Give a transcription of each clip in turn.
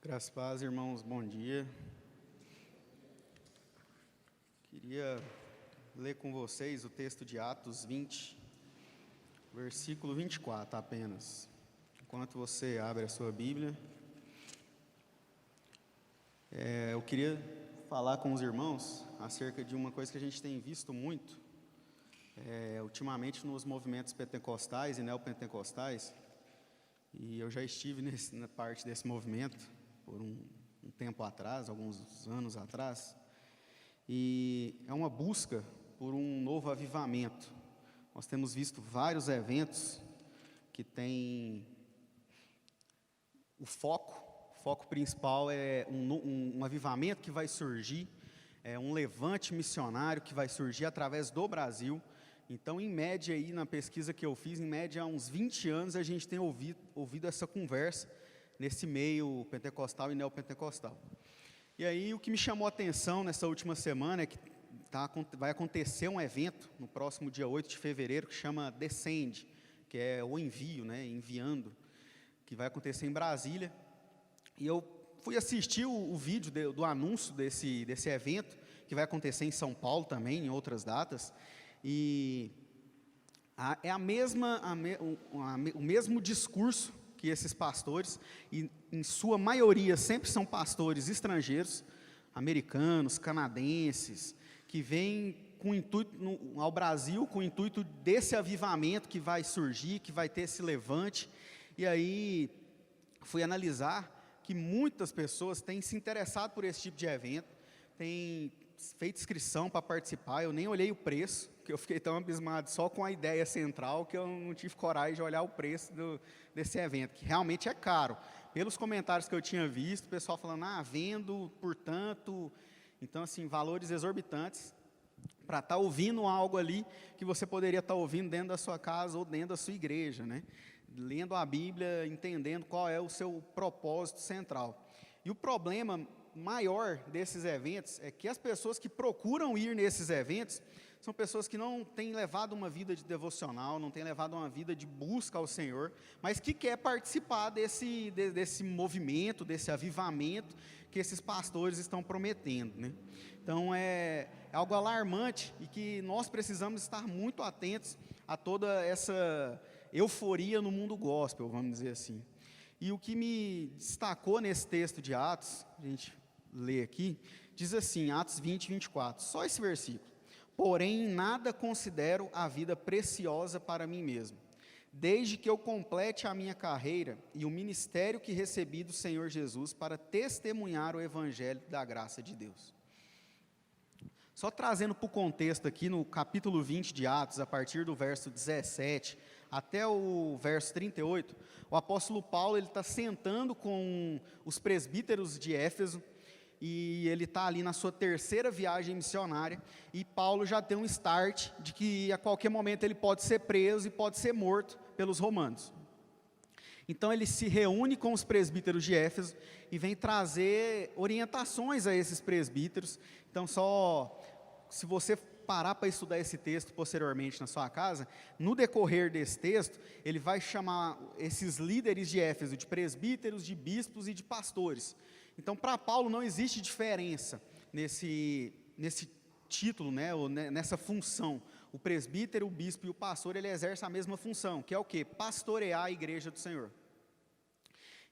Graças a Deus, irmãos, bom dia. Queria ler com vocês o texto de Atos 20, versículo 24 apenas. Enquanto você abre a sua Bíblia, eu queria falar com os irmãos acerca de uma coisa que a gente tem visto muito, ultimamente nos movimentos pentecostais e neopentecostais, e eu já estive na parte desse movimento por um tempo atrás, alguns anos atrás, e é uma busca por um novo avivamento. Nós temos visto vários eventos que têm o foco principal é um avivamento que vai surgir, um levante missionário que vai surgir através do Brasil. Então, em média, aí, na pesquisa que eu fiz, em média, há uns 20 anos, a gente tem ouvido essa conversa nesse meio pentecostal e neopentecostal. E aí, o que me chamou a atenção nessa última semana é que vai acontecer um evento no próximo dia 8 de fevereiro, que chama Descende, que é o envio, enviando, que vai acontecer em Brasília. E eu fui assistir o vídeo do anúncio desse evento, que vai acontecer em São Paulo também, em outras datas, e é o mesmo discurso que esses pastores, e em sua maioria sempre são pastores estrangeiros, americanos, canadenses, que vêm com intuito ao Brasil, com o intuito desse avivamento que vai surgir, que vai ter esse levante. E aí fui analisar que muitas pessoas têm se interessado por esse tipo de evento, têm feito inscrição para participar. Eu nem olhei o preço, porque eu fiquei tão abismado só com a ideia central que eu não tive coragem de olhar o preço desse evento, que realmente é caro. Pelos comentários que eu tinha visto, o pessoal falando, vendo por tanto, então assim, valores exorbitantes, para estar ouvindo algo ali que você poderia estar ouvindo dentro da sua casa ou dentro da sua igreja, lendo a Bíblia, entendendo qual é o seu propósito central. E o problema maior desses eventos é que as pessoas que procuram ir nesses eventos são pessoas que não têm levado uma vida de devocional, não têm levado uma vida de busca ao Senhor, mas que quer participar desse movimento, desse avivamento que esses pastores estão prometendo, Então, é algo alarmante e que nós precisamos estar muito atentos a toda essa euforia no mundo gospel, vamos dizer assim. E o que me destacou nesse texto de Atos, a gente lê aqui, diz assim, Atos 20, 24, só esse versículo. Porém, em nada considero a vida preciosa para mim mesmo, desde que eu complete a minha carreira e o ministério que recebi do Senhor Jesus para testemunhar o evangelho da graça de Deus. Só trazendo para o contexto aqui, no capítulo 20 de Atos, a partir do verso 17 até o verso 38, o apóstolo Paulo está sentando com os presbíteros de Éfeso, e ele está ali na sua terceira viagem missionária, e Paulo já tem um start de que a qualquer momento ele pode ser preso e pode ser morto pelos romanos. Então ele se reúne com os presbíteros de Éfeso e vem trazer orientações a esses presbíteros. Então se você parar para estudar esse texto posteriormente na sua casa, no decorrer desse texto, ele vai chamar esses líderes de Éfeso de presbíteros, de bispos e de pastores. Então, para Paulo não existe diferença nesse título, ou nessa função. O presbítero, o bispo e o pastor, ele exerce a mesma função, que é o quê? Pastorear a igreja do Senhor.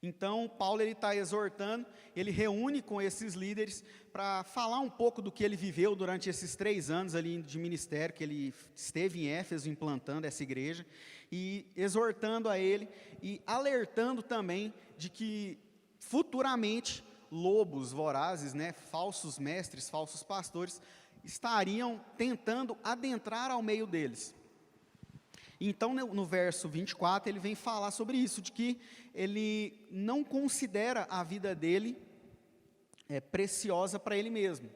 Então, Paulo está exortando, ele reúne com esses líderes para falar um pouco do que ele viveu durante esses 3 anos ali de ministério, que ele esteve em Éfeso implantando essa igreja, e exortando a ele e alertando também de que futuramente lobos vorazes, falsos mestres, falsos pastores, estariam tentando adentrar ao meio deles. Então, no verso 24, ele vem falar sobre isso, de que ele não considera a vida dele preciosa para ele mesmo.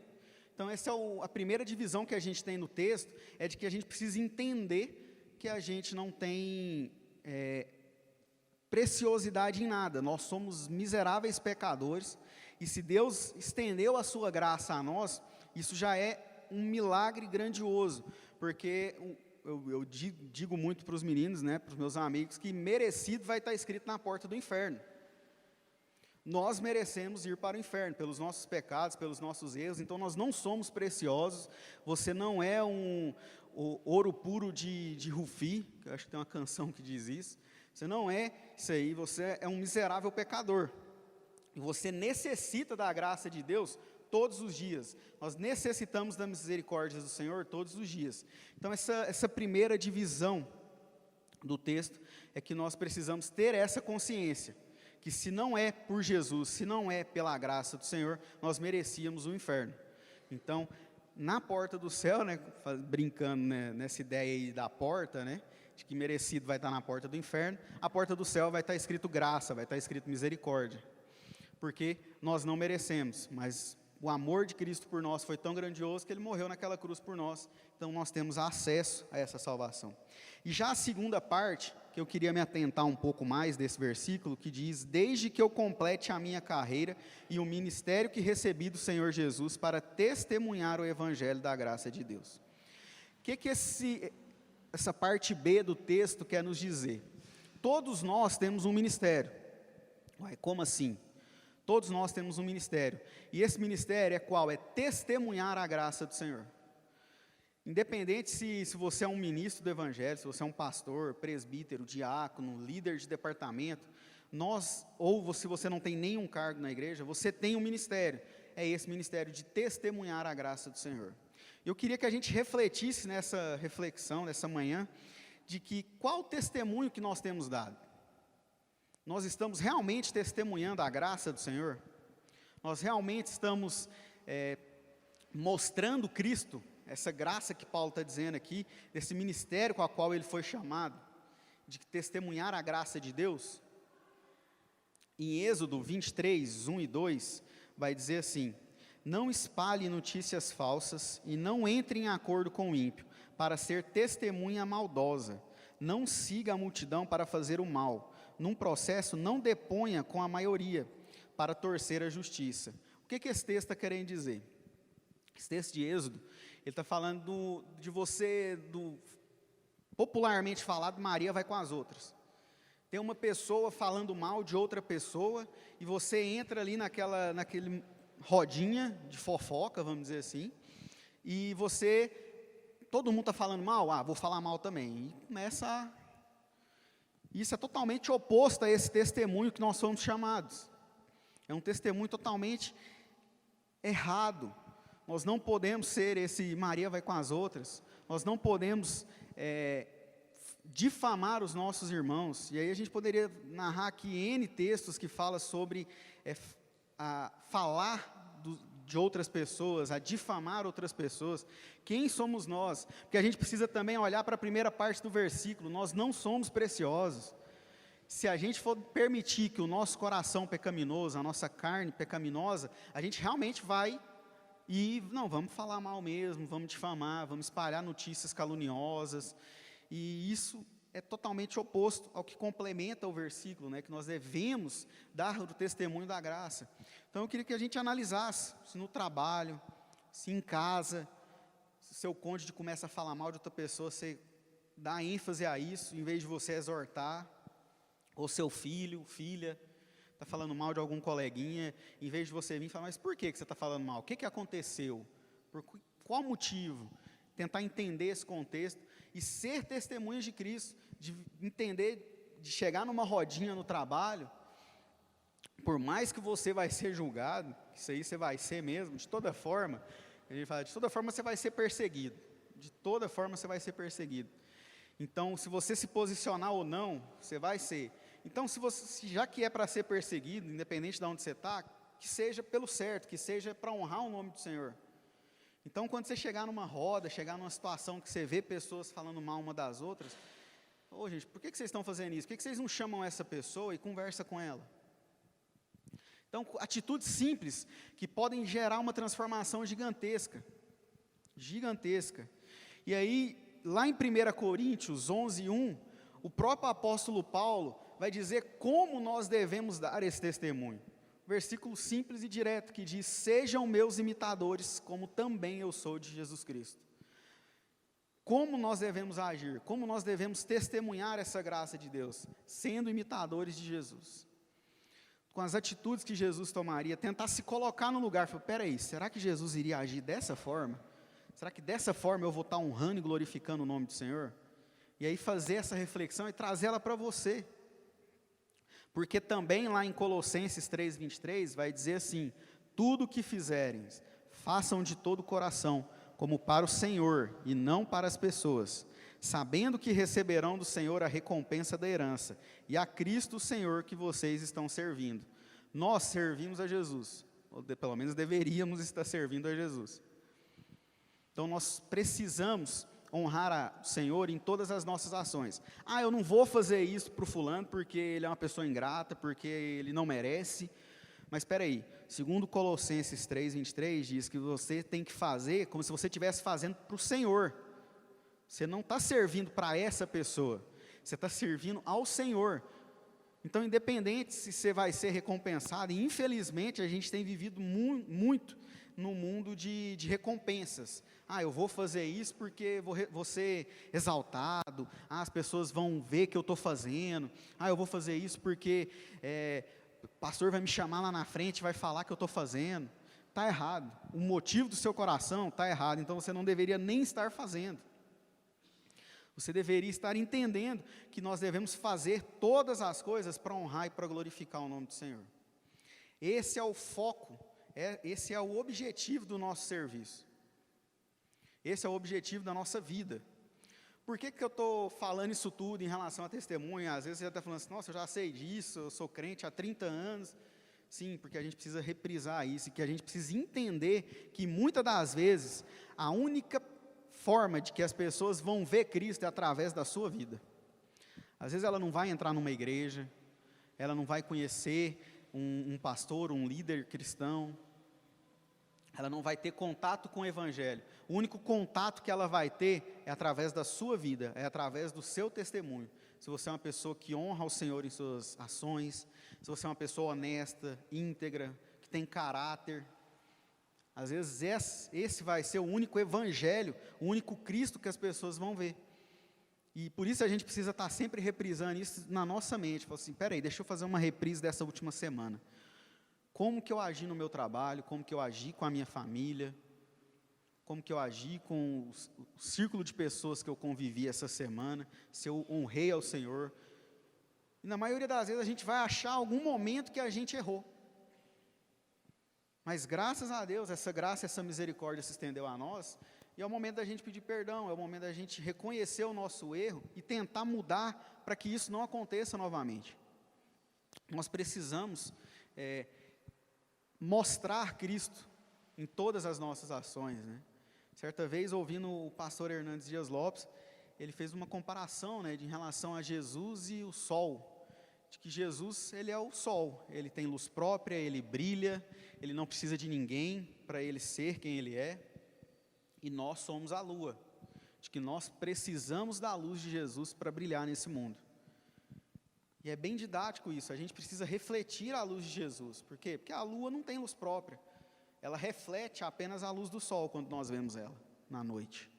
Então, essa é a primeira divisão que a gente tem no texto, é de que a gente precisa entender que a gente não tem preciosidade em nada. Nós somos miseráveis pecadores, e se Deus estendeu a sua graça a nós, isso já é um milagre grandioso, porque eu digo muito para os meninos, para os meus amigos, que merecido vai estar escrito na porta do inferno. nós merecemos ir para o inferno, pelos nossos pecados, pelos nossos erros. Então nós não somos preciosos, você não é o ouro puro de Rufi, que eu acho que tem uma canção que diz isso, você não é isso aí, você é um miserável pecador, e você necessita da graça de Deus todos os dias, nós necessitamos da misericórdia do Senhor todos os dias. Então essa primeira divisão do texto é que nós precisamos ter essa consciência, que se não é por Jesus, se não é pela graça do Senhor, nós merecíamos o inferno. Então, na porta do céu, né, brincando, né, nessa ideia aí da porta, né, de que merecido vai estar na porta do inferno, a porta do céu vai estar escrito graça, vai estar escrito misericórdia, porque nós não merecemos, mas o amor de Cristo por nós foi tão grandioso que Ele morreu naquela cruz por nós, então nós temos acesso a essa salvação. E já a segunda parte, que eu queria me atentar um pouco mais desse versículo, que diz: desde que eu complete a minha carreira e o ministério que recebi do Senhor Jesus para testemunhar o evangelho da graça de Deus. O que essa parte B do texto quer nos dizer? Todos nós temos um ministério. Uai, como assim? Todos nós temos um ministério, e esse ministério é qual? É testemunhar a graça do Senhor. Independente se você é um ministro do Evangelho, se você é um pastor, presbítero, diácono, líder de departamento, ou se você não tem nenhum cargo na igreja, você tem um ministério, é esse ministério de testemunhar a graça do Senhor. Eu queria que a gente refletisse nessa reflexão, nessa manhã, de que qual o testemunho que nós temos dado? Nós estamos realmente testemunhando a graça do Senhor? Nós realmente estamos mostrando Cristo, essa graça que Paulo está dizendo aqui, desse ministério com a qual ele foi chamado, de testemunhar a graça de Deus? Em Êxodo 23, 1 e 2, vai dizer assim: não espalhe notícias falsas e não entre em acordo com o ímpio, para ser testemunha maldosa. Não siga a multidão para fazer o mal. Num processo, não deponha com a maioria, para torcer a justiça. O que esse texto está querendo dizer? Esse texto de Êxodo, ele está falando popularmente falado, Maria vai com as outras. Tem uma pessoa falando mal de outra pessoa, e você entra ali naquele rodinha de fofoca, vamos dizer assim, e todo mundo está falando mal, vou falar mal também, e começa Isso é totalmente oposto a esse testemunho que nós somos chamados. É um testemunho totalmente errado. Nós não podemos ser esse Maria vai com as outras. Nós não podemos difamar os nossos irmãos. E aí a gente poderia narrar aqui N textos que falam sobre falar de outras pessoas, a difamar outras pessoas. Quem somos nós? Porque a gente precisa também olhar para a primeira parte do versículo. Nós não somos preciosos. Se a gente for permitir que o nosso coração pecaminoso, a nossa carne pecaminosa, a gente realmente vai vamos falar mal mesmo, vamos difamar, vamos espalhar notícias caluniosas, e isso é totalmente oposto ao que complementa o versículo, né, que nós devemos dar o testemunho da graça. Então eu queria que a gente analisasse, se no trabalho, se em casa, se seu cônjuge começa a falar mal de outra pessoa, você dá ênfase a isso, em vez de você exortar, ou seu filho, filha, está falando mal de algum coleguinha, em vez de você vir falar, mas por que você está falando mal? O que aconteceu? Por qual motivo? Tentar entender esse contexto e ser testemunhas de Cristo, de entender, de chegar numa rodinha no trabalho, por mais que você vai ser julgado, isso aí você vai ser mesmo, de toda forma, a gente fala, de toda forma você vai ser perseguido, de toda forma você vai ser perseguido. Então, se você se posicionar ou não, você vai ser. Então, já que é para ser perseguido, independente de onde você está, que seja pelo certo, que seja para honrar o nome do Senhor. Então, quando você chegar numa roda, chegar numa situação que você vê pessoas falando mal uma das outras, gente, por que vocês estão fazendo isso? Por que vocês não chamam essa pessoa e conversam com ela? Então, atitudes simples que podem gerar uma transformação gigantesca. Gigantesca. E aí, lá em 1 Coríntios 11, 1, o próprio apóstolo Paulo vai dizer como nós devemos dar esse testemunho. Versículo simples e direto que diz: sejam meus imitadores, como também eu sou de Jesus Cristo. Como nós devemos agir? Como nós devemos testemunhar essa graça de Deus? Sendo imitadores de Jesus. com as atitudes que Jesus tomaria, tentar se colocar no lugar, falar, peraí, será que Jesus iria agir dessa forma? Será que dessa forma eu vou estar honrando e glorificando o nome do Senhor? E aí fazer essa reflexão e trazê-la para você. Porque também lá em Colossenses 3:23 vai dizer assim, tudo o que fizerem, façam de todo o coração, como para o Senhor e não para as pessoas, sabendo que receberão do Senhor a recompensa da herança, e a Cristo o Senhor que vocês estão servindo. Nós servimos a Jesus, ou pelo menos deveríamos estar servindo a Jesus. Então nós precisamos honrar o Senhor em todas as nossas ações. Eu não vou fazer isso para o fulano porque ele é uma pessoa ingrata, porque ele não merece. Mas espera aí, segundo Colossenses 3:23 diz que você tem que fazer como se você estivesse fazendo para o Senhor. Você não está servindo para essa pessoa, você está servindo ao Senhor. Então, independente se você vai ser recompensado, e infelizmente a gente tem vivido muito no mundo de recompensas. Eu vou fazer isso porque vou ser exaltado, as pessoas vão ver que eu estou fazendo, eu vou fazer isso porque o pastor vai me chamar lá na frente e vai falar que eu estou fazendo. Está errado, o motivo do seu coração está errado, então você não deveria nem estar fazendo. Você deveria estar entendendo que nós devemos fazer todas as coisas para honrar e para glorificar o nome do Senhor. Esse é o foco, esse é o objetivo do nosso serviço. Esse é o objetivo da nossa vida. Por que eu estou falando isso tudo em relação a testemunho? Às vezes você está falando assim, nossa, eu já sei disso, eu sou crente há 30 anos. Sim, porque a gente precisa reprisar isso, e que a gente precisa entender que muitas das vezes a única forma de que as pessoas vão ver Cristo é através da sua vida. Às vezes ela não vai entrar numa igreja, ela não vai conhecer um pastor, um líder cristão, ela não vai ter contato com o Evangelho. O único contato que ela vai ter é através da sua vida, é através do seu testemunho. Se você é uma pessoa que honra o Senhor em suas ações, se você é uma pessoa honesta, íntegra, que tem caráter, às vezes esse vai ser o único Evangelho, o único Cristo que as pessoas vão ver. E por isso a gente precisa estar sempre reprisando isso na nossa mente. Falar assim, peraí, deixa eu fazer uma reprise dessa última semana. Como que eu agi no meu trabalho, como que eu agi com a minha família, como que eu agi com o círculo de pessoas que eu convivi essa semana, se eu honrei ao Senhor. E na maioria das vezes a gente vai achar algum momento que a gente errou. Mas graças a Deus, essa graça, essa misericórdia se estendeu a nós, e é o momento da gente pedir perdão, é o momento da gente reconhecer o nosso erro e tentar mudar para que isso não aconteça novamente. Nós precisamos mostrar Cristo em todas as nossas ações, né? Certa vez, ouvindo o pastor Hernandes Dias Lopes, ele fez uma comparação, em relação a Jesus e o sol, de que Jesus, ele é o sol, ele tem luz própria, ele brilha, ele não precisa de ninguém para ele ser quem ele é, e nós somos a lua, de que nós precisamos da luz de Jesus para brilhar nesse mundo. E é bem didático isso, a gente precisa refletir a luz de Jesus. Por quê? Porque a lua não tem luz própria, ela reflete apenas a luz do sol quando nós vemos ela na noite.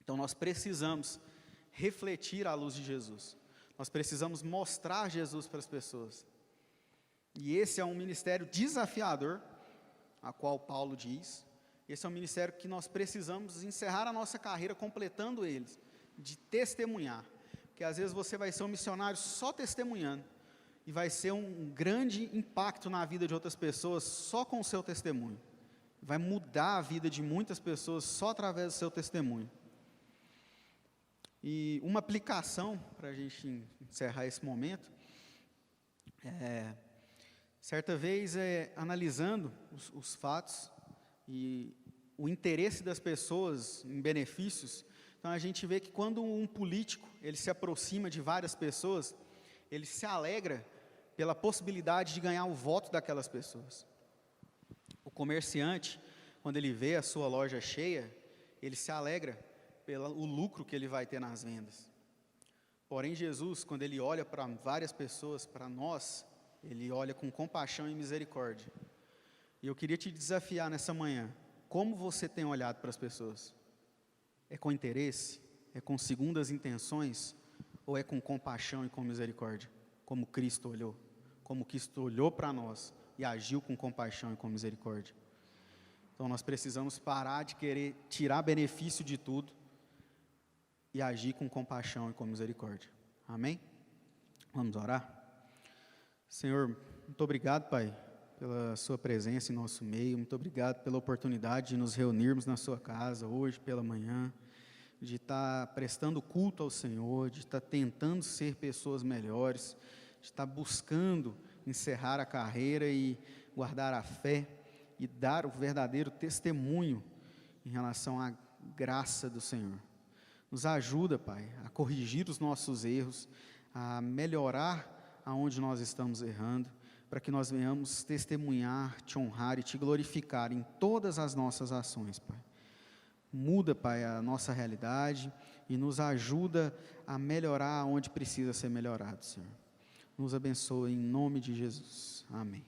Então nós precisamos refletir a luz de Jesus, nós precisamos mostrar Jesus para as pessoas. E esse é um ministério desafiador, a qual Paulo diz, esse é um ministério que nós precisamos encerrar a nossa carreira completando eles, de testemunhar. Porque às vezes você vai ser um missionário só testemunhando, e vai ser um grande impacto na vida de outras pessoas só com o seu testemunho. Vai mudar a vida de muitas pessoas só através do seu testemunho. E uma aplicação, para a gente encerrar esse momento, certa vez, analisando os fatos e o interesse das pessoas em benefícios, então a gente vê que quando um político ele se aproxima de várias pessoas, ele se alegra pela possibilidade de ganhar o voto daquelas pessoas. O comerciante, quando ele vê a sua loja cheia, ele se alegra pelo lucro que ele vai ter nas vendas. Porém, Jesus, quando ele olha para várias pessoas, para nós, ele olha com compaixão e misericórdia. E eu queria te desafiar nessa manhã, como você tem olhado para as pessoas? É com interesse? É com segundas intenções? Ou é com compaixão e com misericórdia? Como Cristo olhou? como Cristo olhou para nós e agiu com compaixão e com misericórdia. Então nós precisamos parar de querer tirar benefício de tudo e agir com compaixão e com misericórdia. Amém? Vamos orar? Senhor, muito obrigado, Pai, pela sua presença em nosso meio. Muito obrigado pela oportunidade de nos reunirmos na sua casa hoje pela manhã, de estar prestando culto ao Senhor, de estar tentando ser pessoas melhores, de estar buscando encerrar a carreira e guardar a fé e dar o verdadeiro testemunho em relação à graça do Senhor. Nos ajuda, Pai, a corrigir os nossos erros, a melhorar aonde nós estamos errando, para que nós venhamos testemunhar, te honrar e te glorificar em todas as nossas ações, Pai. Muda, Pai, a nossa realidade e nos ajuda a melhorar onde precisa ser melhorado, Senhor. Nos abençoe em nome de Jesus. Amém.